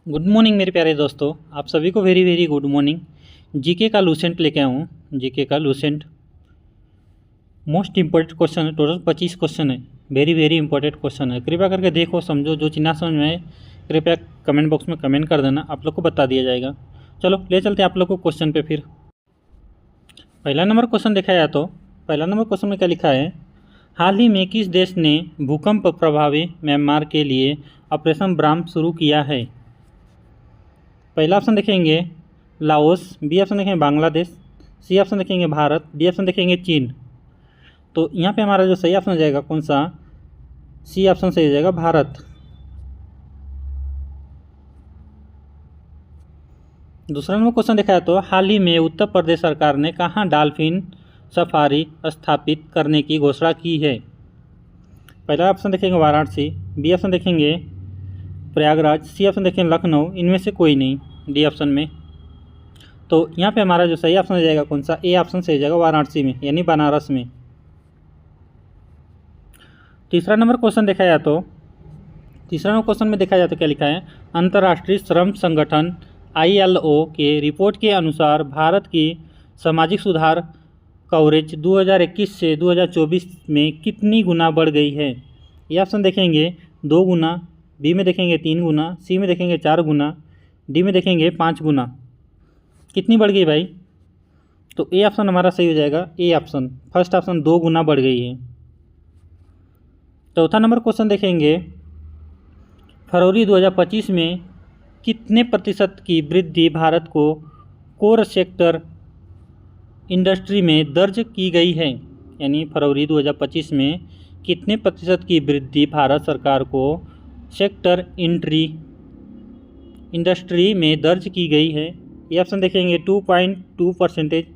Good morning मेरे प्यारे दोस्तों, आप सभी को very very good morning. GK का लूसेंट लेके आया हूँ। जीके का लूसेंट मोस्ट इंपॉर्टेंट क्वेश्चन है। टोटल 25 क्वेश्चन है। वेरी वेरी इंपॉर्टेंट क्वेश्चन है। कृपया करके देखो, समझो। जो चीज़ ना समझ में आए कृपया कमेंट बॉक्स में कमेंट कर देना, आप लोग को बता दिया जाएगा। चलो ले चलते हैं आप लोग को क्वेश्चन पे। फिर पहला नंबर क्वेश्चन देखा जाए तो पहला नंबर क्वेश्चन में क्या लिखा है। हाल ही में किस देश ने भूकंप प्रभावी म्यांमार के लिए ऑपरेशन ब्राह्म शुरू किया है। पहला ऑप्शन देखेंगे लाओस, बी ऑप्शन देखेंगे बांग्लादेश, सी ऑप्शन देखेंगे भारत, डी ऑप्शन देखेंगे चीन। तो यहाँ पे हमारा जो सही ऑप्शन हो जाएगा कौन सा, सी ऑप्शन सही हो जाएगा भारत। दूसरा नंबर क्वेश्चन देखा है तो हाल ही में उत्तर प्रदेश सरकार ने कहाँ डॉल्फिन सफारी स्थापित करने की घोषणा की है। पहला ऑप्शन देखेंगे वाराणसी, बी ऑप्शन देखेंगे प्रयागराज, सी ऑप्शन देखेंगे लखनऊ, इनमें से कोई नहीं डी ऑप्शन में। तो यहाँ पे हमारा जो सही ऑप्शन हो जाएगा कौन सा, ए ऑप्शन सही हो जाएगा वाराणसी में, यानी बनारस में। तीसरा नंबर क्वेश्चन देखा जाए तो क्वेश्चन में देखा जाए तो क्या लिखा है। अंतर्राष्ट्रीय श्रम संगठन ILO के रिपोर्ट के अनुसार भारत की सामाजिक सुधार कवरेज 2021 से 2024 में कितनी गुना बढ़ गई है। ये ऑप्शन देखेंगे 2 गुना, बी में देखेंगे 3 गुना, सी में देखेंगे 4 गुना, डी में देखेंगे 5 गुना। कितनी बढ़ गई भाई, तो ए ऑप्शन हमारा सही हो जाएगा, ए ऑप्शन फर्स्ट ऑप्शन 2 गुना बढ़ गई है। चौथा नंबर क्वेश्चन देखेंगे फरवरी 2025 में कितने प्रतिशत की वृद्धि भारत को कोर सेक्टर इंडस्ट्री में दर्ज की गई है। यानी फरवरी 2025 में कितने प्रतिशत की वृद्धि भारत सरकार को सेक्टर इंडस्ट्री में दर्ज की गई है। ये ऑप्शन देखेंगे 2.2%,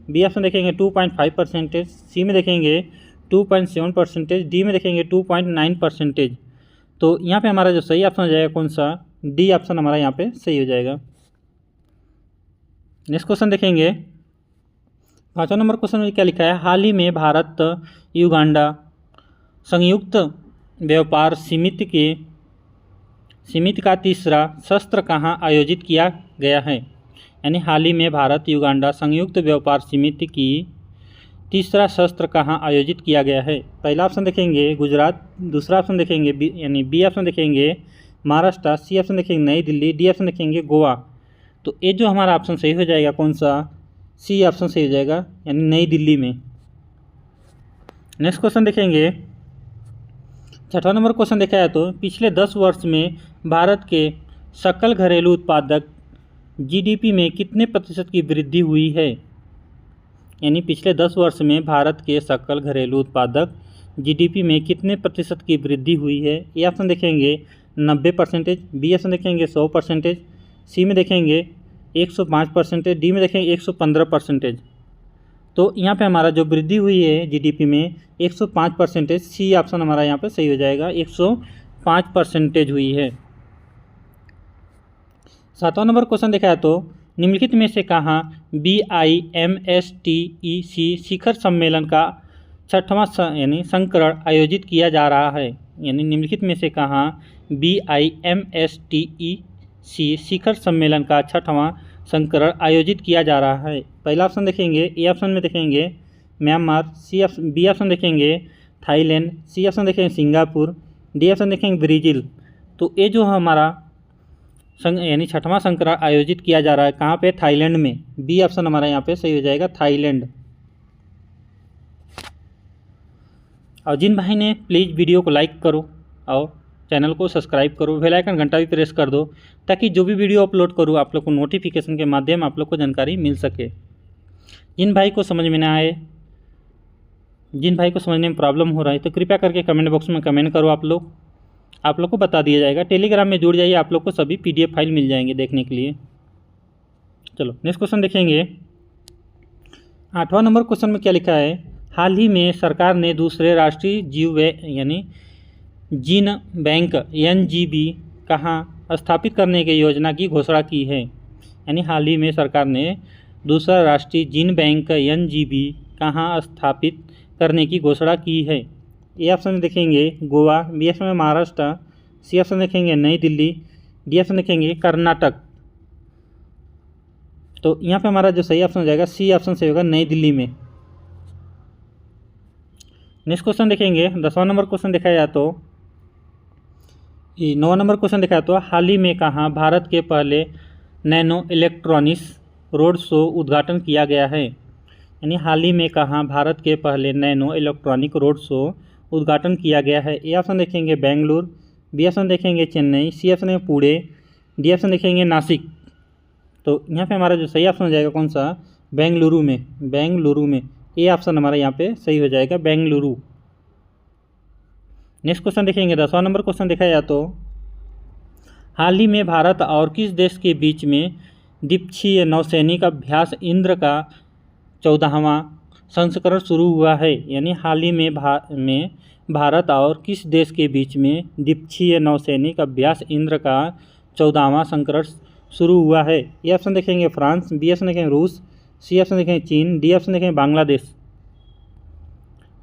बी ऑप्शन देखेंगे 2.5%, सी में देखेंगे 2.7%, डी में देखेंगे 2.9%। तो यहाँ पे हमारा जो सही ऑप्शन हो जाएगा कौन सा, डी ऑप्शन हमारा यहाँ पे सही हो जाएगा। नेक्स्ट क्वेश्चन देखेंगे। 5वां नंबर क्वेश्चन में क्या लिखा है। हाल ही में भारत युगांडा संयुक्त व्यापार समिति का तीसरा सत्र कहाँ आयोजित किया गया है। यानी हाल ही में भारत युगांडा संयुक्त व्यापार समिति की तीसरा सत्र कहाँ आयोजित किया गया है। पहला ऑप्शन देखेंगे गुजरात, दूसरा ऑप्शन देखेंगे यानी बी ऑप्शन देखेंगे महाराष्ट्र, सी ऑप्शन देखेंगे नई दिल्ली, डी ऑप्शन देखेंगे गोवा। तो ये जो हमारा ऑप्शन सही हो जाएगा कौन सा, सी ऑप्शन सही हो जाएगा, यानी नई दिल्ली में। नेक्स्ट क्वेश्चन देखेंगे। 6वां नंबर क्वेश्चन देखा है तो पिछले 10 वर्ष में भारत के सकल घरेलू उत्पादक GDP में कितने प्रतिशत की वृद्धि हुई है। यानी पिछले 10 वर्ष में भारत के सकल घरेलू उत्पादक GDP में कितने प्रतिशत की वृद्धि हुई है। ये ऑप्शन देखेंगे 90%, बी ऑप्शन देखेंगे 100%, सी में देखेंगे 105%, डी में देखेंगे 115%। तो यहाँ पे हमारा जो वृद्धि हुई है GDP में 105%, सी ऑप्शन हमारा यहाँ पे सही हो जाएगा, 105% हुई है। 7वां नंबर क्वेश्चन देखा है तो निम्नलिखित में से कहाँ BIMSTEC शिखर सम्मेलन का 6वां यानी संस्करण आयोजित किया जा रहा है। यानी निम्नलिखित में से कहाँ BIMSTEC शिखर सम्मेलन का 6वां संस्करण आयोजित किया जा रहा है। पहला ऑप्शन देखेंगे, ए ऑप्शन में देखेंगे म्यांमार, बी ऑप्शन देखेंगे थाईलैंड, सी ऑप्शन देखेंगे सिंगापुर, डी ऑप्शन देखेंगे ब्राज़ील। तो ये जो हमारा यानी 6वां संस्करण आयोजित किया जा रहा है कहाँ पे, थाईलैंड में। बी ऑप्शन हमारा यहाँ पे सही हो जाएगा, थाईलैंड। और जिन भाई ने प्लीज़ वीडियो को लाइक करो और चैनल को सब्सक्राइब करो, बेल आइकन घंटा भी प्रेस कर दो, ताकि जो भी वीडियो अपलोड करूँ आप लोग को नोटिफिकेशन के माध्यम आप लोग को जानकारी मिल सके। जिन भाई को समझ में ना आए, जिन भाई को समझने में प्रॉब्लम हो रहा है, तो कृपया करके कमेंट बॉक्स में कमेंट करो। आप लोग को बता दिया जाएगा। टेलीग्राम में जुड़ जाइए, आप लोग को सभी PDF फाइल मिल जाएंगे देखने के लिए। चलो नेक्स्ट क्वेश्चन देखेंगे। 8वां नंबर क्वेश्चन में क्या लिखा है। हाल ही में सरकार ने दूसरे राष्ट्रीय जीन बैंक NGB कहाँ स्थापित करने की योजना की घोषणा की है। यानी हाल ही में सरकार ने दूसरा राष्ट्रीय जीन बैंक NGB कहाँ स्थापित करने की घोषणा की है। ए ऑप्शन में देखेंगे गोवा, बी ऑप्शन में महाराष्ट्र, सी ऑप्शन देखेंगे नई दिल्ली, डी ऑप्शन देखेंगे कर्नाटक। तो यहाँ पे हमारा जो सही ऑप्शन हो जाएगा सी ऑप्शन सही होगा, नई दिल्ली में। नेक्स्ट क्वेश्चन देखेंगे, 10वां नंबर क्वेश्चन देखा जाए तो 9वां नंबर क्वेश्चन देखा तो हाल ही में कहाँ भारत के पहले नैनो इलेक्ट्रॉनिक्स रोड शो उद्घाटन किया गया है। यानी हाल ही में कहाँ भारत के पहले नैनो इलेक्ट्रॉनिक रोड शो उद्घाटन किया गया है। ए ऑप्शन देखेंगे बेंगलुरु, बी ऑप्शन देखेंगे चेन्नई, सी ऑप्शन है पुणे, डी ऑप्शन देखेंगे नासिक। तो यहाँ पे हमारा जो सही ऑप्शन हो जाएगा कौन सा, बेंगलुरु में। बेंगलुरु में ए ऑप्शन हमारा यहाँ पे सही हो जाएगा, बेंगलुरु। नेक्स्ट क्वेश्चन देखेंगे, 10वां नंबर क्वेश्चन देखा जाए तो हाल ही में भारत और किस देश के बीच में द्वीपक्षीय नौसैनिक अभ्यास इंद्र का 14वां संस्करण शुरू हुआ है। यानी हाल ही में भारत और किस देश के बीच में द्वीपक्षीय नौसैनिक अभ्यास इंद्र का 14वां संस्करण शुरू हुआ है। ये ऑप्शन देखेंगे फ्रांस, बी ऑप्शन देखेंगे रूस, सी ऑप्शन देखेंगे चीन, डी ऑप्शन देखेंगे बांग्लादेश।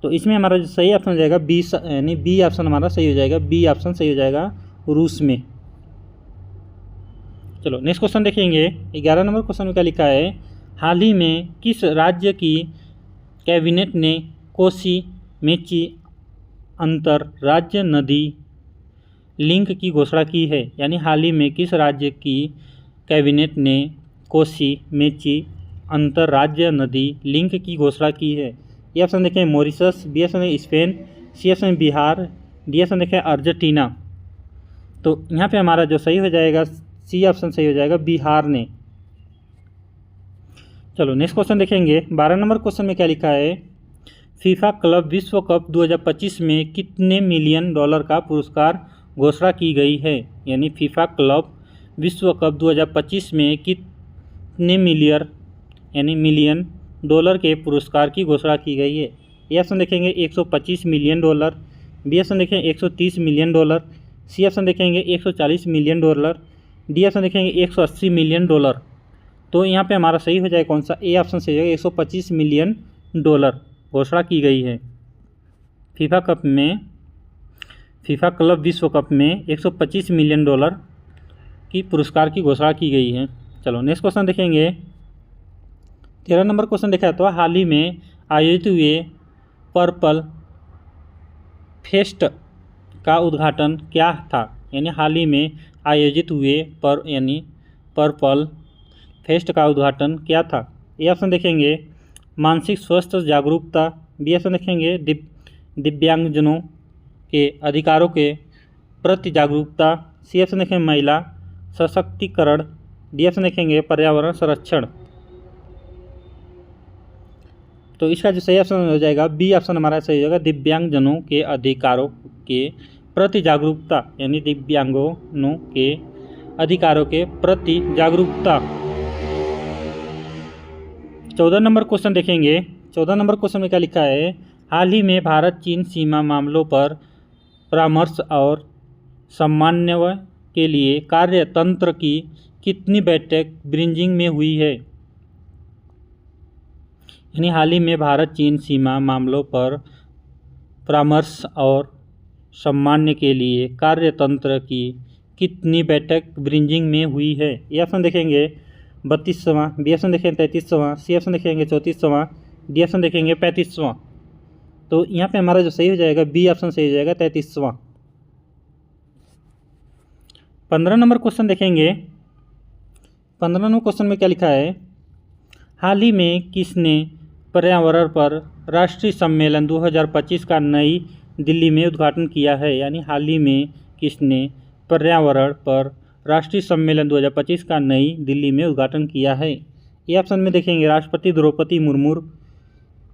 तो इसमें हमारा जो सही ऑप्शन हो जाएगा बी, यानी बी ऑप्शन हमारा सही हो जाएगा, बी ऑप्शन सही हो जाएगा रूस में। चलो नेक्स्ट क्वेश्चन देखेंगे, 11 नंबर क्वेश्चन में क्या लिखा है, हाल ही में किस राज्य की कैबिनेट ने कोसी मेची अंतर राज्य नदी लिंक की घोषणा की है। यानी हाल ही में किस राज्य की कैबिनेट ने कोसी मेची अंतर राज्य नदी लिंक की घोषणा की है। ये ऑप्शन देखें मॉरिशस, बी ऑप्शन है Spain, C option Bihar, D option देखें अर्जेंटीना। तो यहाँ पे हमारा जो सही हो जाएगा सी ऑप्शन सही हो जाएगा, बिहार ने। चलो नेक्स्ट क्वेश्चन देखेंगे, 12 नंबर क्वेश्चन में क्या लिखा है, फीफा क्लब विश्व कप 2025 में कितने मिलियन डॉलर का पुरस्कार घोषणा की गई है। यानी फीफा क्लब विश्व कप 2025 में कितने मिलियन डॉलर के पुरस्कार की घोषणा की गई है। ए ऑप्शन देखेंगे 125 मिलियन डॉलर, बी ऑप्शन देखेंगे 130 मिलियन डॉलर, सी ऑप्शन देखेंगे 140 मिलियन डॉलर, डी ऑप्शन देखेंगे 180 मिलियन डॉलर। तो यहाँ पे हमारा सही हो जाएगा कौन सा, ए ऑप्शन सही होगा, 125 मिलियन डॉलर घोषणा की गई है। फीफा क्लब विश्व कप में 125 मिलियन डॉलर की पुरस्कार की घोषणा की गई है। चलो नेक्स्ट क्वेश्चन देखेंगे, 13 नंबर क्वेश्चन देखा तो हाल ही में आयोजित हुए पर्पल फेस्ट का उद्घाटन क्या था। यानी हाल ही में आयोजित हुए पर्पल फेस्ट का उद्घाटन क्या था। ये ऑप्शन देखेंगे मानसिक स्वास्थ्य जागरूकता, बी ऑप्शन देखेंगे दिव्यांगजनों के अधिकारों के प्रति जागरूकता, सी ऑप्शन देखेंगे महिला सशक्तिकरण, डी ऑप्शन देखेंगे पर्यावरण संरक्षण। तो इसका जो सही ऑप्शन हो जाएगा बी ऑप्शन हमारा सही हो जाएगा, दिव्यांगजनों के अधिकारों के प्रति जागरूकता। यानी दिव्यांगजनों के अधिकारों के प्रति जागरूकता। 14 नंबर क्वेश्चन देखेंगे, 14 नंबर क्वेश्चन में क्या लिखा है, हाल ही में भारत चीन सीमा मामलों पर परामर्श और समन्वय के लिए कार्यतंत्र की कितनी बैठक बीजिंग में हुई है। यानी हाल ही में भारत चीन सीमा मामलों पर परामर्श और समन्वय के लिए कार्यतंत्र की कितनी बैठक बीजिंग में हुई है। ये ऑप्शन देखेंगे 32वां, बी ऑप्शन देखेंगे 33वां, सी ऑप्शन देखेंगे 34वां, डी ऑप्शन देखेंगे 35वां। तो यहाँ पे हमारा जो सही हो जाएगा बी ऑप्शन सही हो जाएगा 33वां। 15 नंबर क्वेश्चन देखेंगे, 15 नंबर क्वेश्चन में क्या लिखा है, हाल ही में किसने पर्यावरण पर राष्ट्रीय सम्मेलन 2025 का नई दिल्ली में उद्घाटन किया है। यानी हाल ही में किसने पर्यावरण पर राष्ट्रीय सम्मेलन 2025 का नई दिल्ली में उद्घाटन किया है। ए ऑप्शन में देखेंगे राष्ट्रपति द्रौपदी मुर्मू,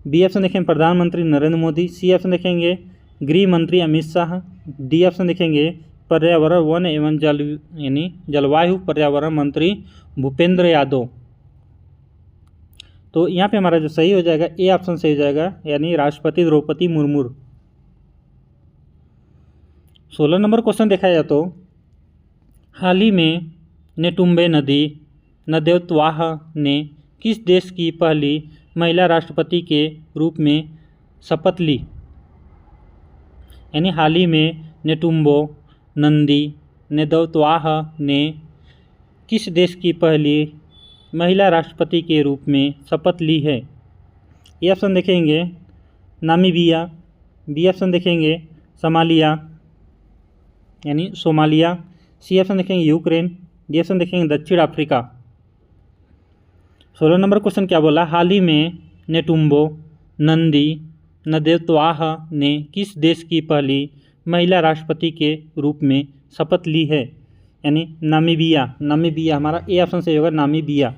बी ऑप्शन देखेंगे प्रधानमंत्री नरेंद्र मोदी, सी ऑप्शन देखेंगे गृह मंत्री अमित शाह, डी ऑप्शन देखेंगे पर्यावरण वन एवं जलवायु पर्यावरण मंत्री भूपेंद्र यादव। तो यहाँ पे हमारा जो सही हो जाएगा ए ऑप्शन सही हो जाएगा, यानी राष्ट्रपति द्रौपदी मुर्मू। 16 नंबर क्वेश्चन देखा जाए तो हाल ही में नेटुम्बे नदी नदौत्वाह ने किस देश की पहली महिला राष्ट्रपति के रूप में शपथ ली। यानी हाल ही में नेटुम्बो नंदी नेदौतवाह ने किस देश की पहली महिला राष्ट्रपति के रूप में शपथ ली है? ए ऑप्शन देखेंगे नामीबिया, बी ऑप्शन देखेंगे सोमालिया यानी सोमालिया, सी ऑप्शन देखेंगे यूक्रेन, डी ऑप्शन देखेंगे दक्षिण अफ्रीका। 16 नंबर क्वेश्चन क्या बोला? हाल ही में नेटुम्बो नंदी नदेतवाह ने किस देश की पहली महिला राष्ट्रपति के रूप में शपथ ली है? यानी नामीबिया। नामीबिया हमारा ए ऑप्शन सही होगा, नामीबिया।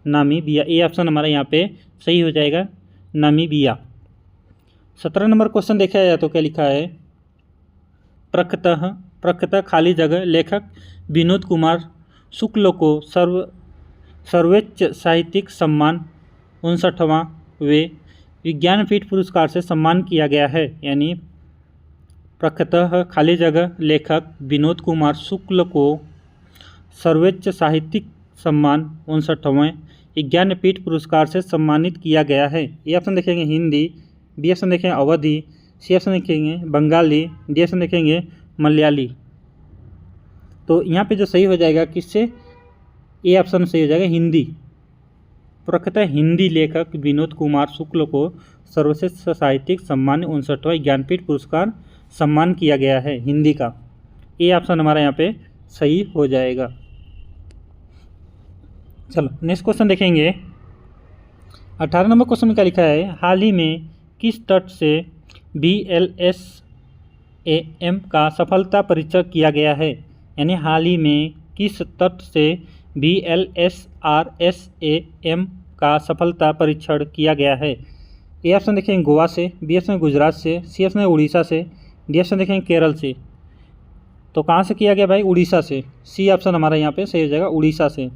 नामीबिया ए ऑप्शन हमारा यहाँ पे सही हो जाएगा, नामीबिया। 17 नंबर क्वेश्चन देखा जाए तो क्या लिखा है? प्रकृतः खाली जगह लेखक विनोद कुमार शुक्ल को सर्वोच्च साहित्यिक सम्मान 59वां विज्ञानपीठ पुरस्कार से सम्मान किया गया है। यानी प्रकृतः खाली जगह लेखक विनोद कुमार शुक्ल को सर्वोच्च साहित्यिक सम्मान 59वें विज्ञानपीठ पुरस्कार से सम्मानित किया गया है। ये ऑप्शन देखेंगे हिंदी, बी ऑप्शन देखेंगे अवधी, सी ऑप्शन देखेंगे बंगाली, डी ऑप्शन देखेंगे मलयाली। तो यहाँ पे जो सही हो जाएगा किससे? ए ऑप्शन सही हो जाएगा, हिंदी। प्रकृतः हिंदी लेखक विनोद कुमार शुक्ल को सर्वश्रेष्ठ साहित्यिक सम्मान 59वां ज्ञानपीठ पुरस्कार सम्मान किया गया है, हिंदी का। ए ऑप्शन हमारा यहाँ पे सही हो जाएगा। चलो नेक्स्ट क्वेश्चन देखेंगे। 18 नंबर क्वेश्चन में क्या लिखा है? हाल ही में किस तट से BLSAM का सफलता परीक्षण किया गया है? यानी हाल ही में किस तट से BLSRSAM का सफलता परीक्षण किया गया है? ए ऑप्शन देखेंगे गोवा से, बी ऑप्शन गुजरात से, सी ऑप्शन उड़ीसा से, डी ऑप्शन देखेंगे केरल से। तो कहाँ से किया गया भाई? उड़ीसा से। सी ऑप्शन हमारा यहाँ पे सही हो जाएगा, उड़ीसा से।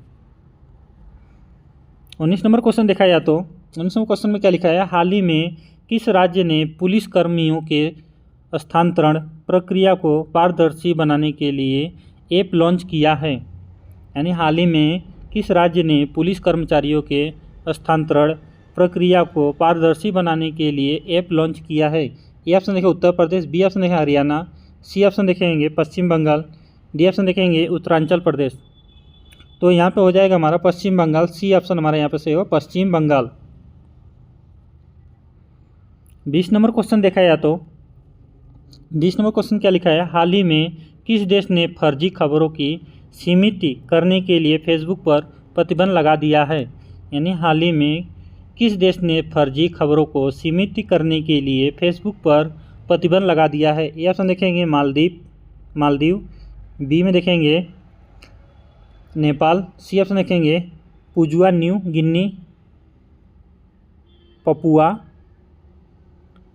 19 नंबर क्वेश्चन देखा जाए तो 19 नंबर क्वेश्चन में क्या लिखा है? हाल ही में किस राज्य ने पुलिस कर्मियों के स्थानांतरण प्रक्रिया को पारदर्शी बनाने के लिए ऐप लॉन्च किया है? यानी हाल ही में किस राज्य ने पुलिस कर्मचारियों के स्थानांतरण प्रक्रिया को पारदर्शी बनाने के लिए ऐप लॉन्च किया है? ए ऑप्शन देखें उत्तर प्रदेश, बी ऑप्शन देखें हरियाणा, सी ऑप्शन देखेंगे पश्चिम बंगाल, डी ऑप्शन देखेंगे उत्तरांचल प्रदेश। तो यहाँ पे हो जाएगा हमारा पश्चिम बंगाल। सी ऑप्शन हमारा यहाँ पे सही होगा, पश्चिम बंगाल। 20 नंबर क्वेश्चन देखा जाए तो 20 नंबर क्वेश्चन क्या लिखा है? हाल ही में किस देश ने फर्जी खबरों की सीमित करने के लिए फेसबुक पर प्रतिबंध लगा दिया है? यानी हाल ही में किस देश ने फर्जी खबरों को सीमित करने के लिए फेसबुक पर प्रतिबंध लगा दिया है? ये ऑप्शन देखेंगे मालदीव, बी में देखेंगे नेपाल, सी ऑप्शन देखेंगे Papua new Guinea, Papua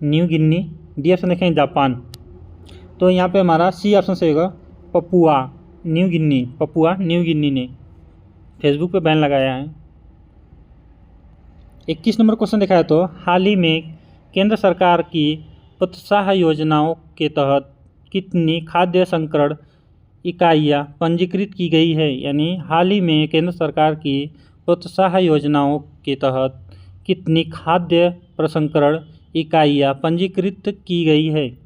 new Guinea, D option देखेंगे जापान। तो यहाँ पे हमारा सी ऑप्शन सही होगा, पपुआ न्यू गिनी ने फेसबुक पे बैन लगाया है। 21 नंबर क्वेश्चन देखा है तो हाल ही में केंद्र सरकार की प्रोत्साहन योजनाओं के तहत कितनी खाद्य संकरण इकाइयाँ पंजीकृत की गई है? यानी हाल ही में केंद्र सरकार की प्रोत्साहन योजनाओं के तहत कितनी खाद्य प्रसंस्करण इकाइयाँ पंजीकृत की गई है?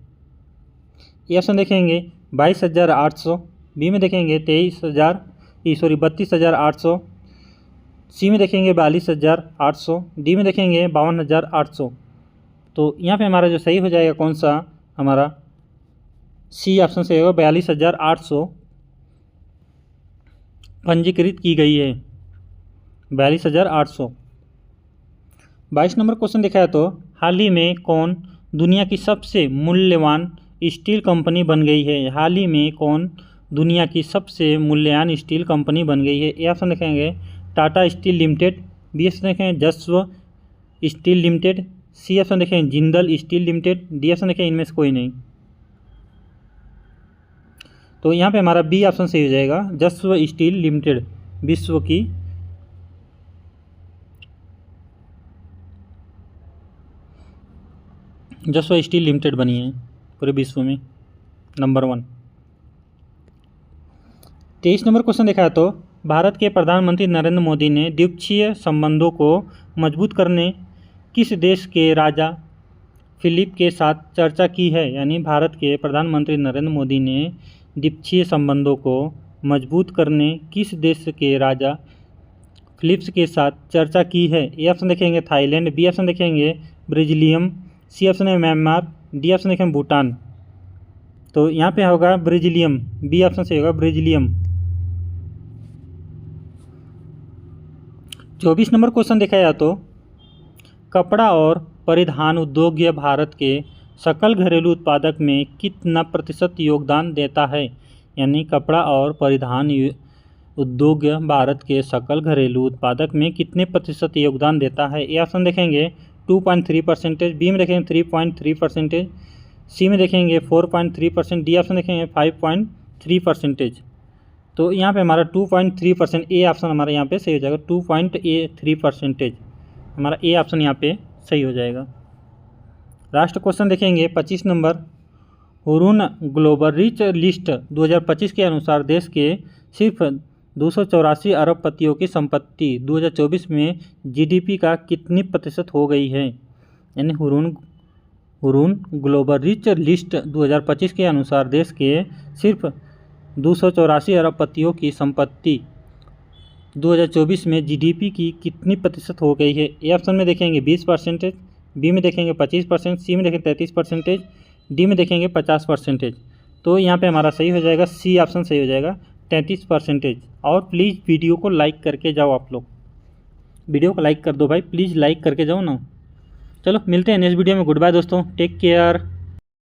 ये ऑप्शन देखेंगे 22,800, बी में देखेंगे 32,800, सी में देखेंगे 42,800, डी में देखेंगे 52,800। तो यहाँ पे हमारा जो सही हो जाएगा कौन सा? हमारा सी ऑप्शन से होगा, 42,800 पंजीकृत की गई है, 42,800। 22 नंबर क्वेश्चन देखा है तो हाल ही में कौन दुनिया की सबसे मूल्यवान स्टील कंपनी बन गई है? हाल ही में कौन दुनिया की सबसे मूल्यवान स्टील कंपनी बन गई है? ए ऑप्शन देखेंगे Tata steel limited, B option देखेंगे जस्व स्टील लिमिटेड, सी ऑप्शन देखेंगे Jindal steel limited, D option देखेंगे इनमें से कोई नहीं। तो यहाँ पे हमारा बी ऑप्शन सही हो जाएगा, जस्व स्टील लिमिटेड विश्व की जस्व स्टील लिमिटेड बनी है पूरे विश्व में नंबर 1। 23 नंबर क्वेश्चन देखा है तो भारत के प्रधानमंत्री नरेंद्र मोदी ने द्विपक्षीय संबंधों को मजबूत करने किस देश के राजा फिलिप के साथ चर्चा की है? यानी भारत के प्रधानमंत्री नरेंद्र मोदी ने द्विपक्षीय संबंधों को मजबूत करने किस देश के राजा फिलिप्स के साथ चर्चा की है? ए ऑप्शन देखेंगे थाईलैंड, बी ऑप्शन देखेंगे ब्राजीलियम, सी ऑप्शन है म्यांमार, डी ऑप्शन देखेंगे भूटान। तो यहाँ पे होगा ब्राजीलियम, बी ऑप्शन से होगा ब्राजीलियम। 24 नंबर क्वेश्चन देखा जाए तो कपड़ा और परिधान उद्योग भारत के सकल घरेलू उत्पादक में कितना प्रतिशत योगदान देता है? यानी कपड़ा और परिधान उद्योग भारत के सकल घरेलू उत्पादक में कितने प्रतिशत योगदान देता है? ए ऑप्शन देखेंगे 2.3%, बी में देखेंगे 3.3%, सी में देखेंगे 4.3%, डी ऑप्शन देखेंगे 5.3%। तो यहाँ पे हमारा 2.3%, ए ऑप्शन हमारा यहाँ पे सही हो जाएगा। 2.3% हमारा ए ऑप्शन यहाँ पे सही हो जाएगा। लास्ट क्वेश्चन देखेंगे 25 number. Hurun global rich list 2025 के अनुसार देश के सिर्फ 284 अरबपतियों की संपत्ति 2024 में जीडीपी का कितनी प्रतिशत हो गई है? यानी हुरून ग्लोबल रिच लिस्ट 2025 के अनुसार देश के सिर्फ 284 अरबपतियों की संपत्ति 2024 में जीडीपी की कितनी प्रतिशत हो गई है? ए ऑप्शन में देखेंगे 20%, बी में देखेंगे 25%, सी में देखेंगे 33%, डी में देखेंगे 50%। तो यहाँ पे हमारा सही हो जाएगा, सी ऑप्शन सही हो जाएगा 33%। और प्लीज़ वीडियो को लाइक करके जाओ, आप लोग वीडियो को लाइक कर दो भाई, प्लीज़ लाइक करके जाओ ना। चलो मिलते हैं नेक्स्ट वीडियो में। गुड बाय दोस्तों, टेक केयर।